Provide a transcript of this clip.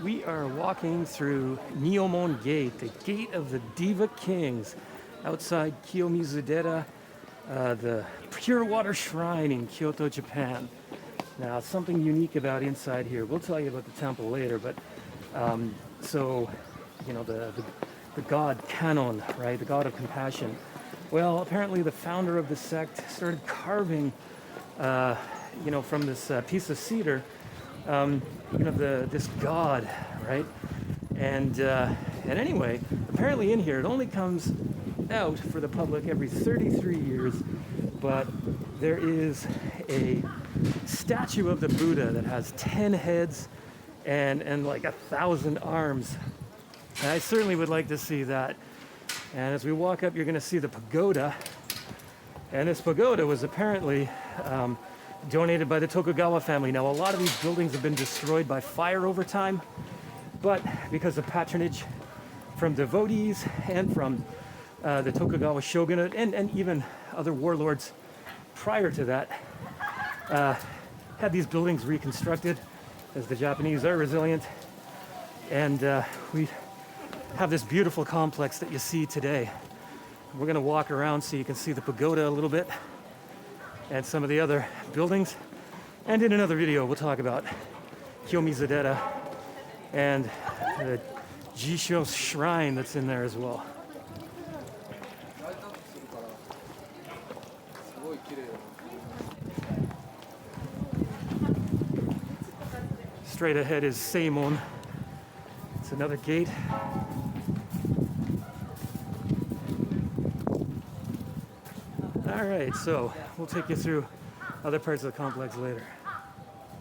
We are walking through Nio-mon Gate, the gate of the Diva Kings, outside Kiyomizu-dera, the pure water shrine in Kyoto, Japan. Now, something unique about inside here. We'll tell you about the temple later, but the god Kanon, right, the god of compassion. Well, apparently the founder of the sect started carving, from this piece of cedar, this god, right? And anyway, apparently in here, it only comes out for the public every 33 years, but there is a statue of the Buddha that has 10 heads and like 1,000 arms. And I certainly would like to see that. And as we walk up, you're going to see the pagoda. And this pagoda was apparently donated by the Tokugawa family. Now, a lot of these buildings have been destroyed by fire over time, but because of patronage from devotees and from the Tokugawa shogunate and even other warlords prior to that, had these buildings reconstructed, as the Japanese are resilient. And we have this beautiful complex that you see today. We're going to walk around so you can see the pagoda a little bit and some of the other buildings. And in another video, we'll talk about Kiyomizu-dera and the Jishu Shrine that's in there as well. Straight ahead is Seimon. It's another gate. All right, so we'll take you through other parts of the complex later.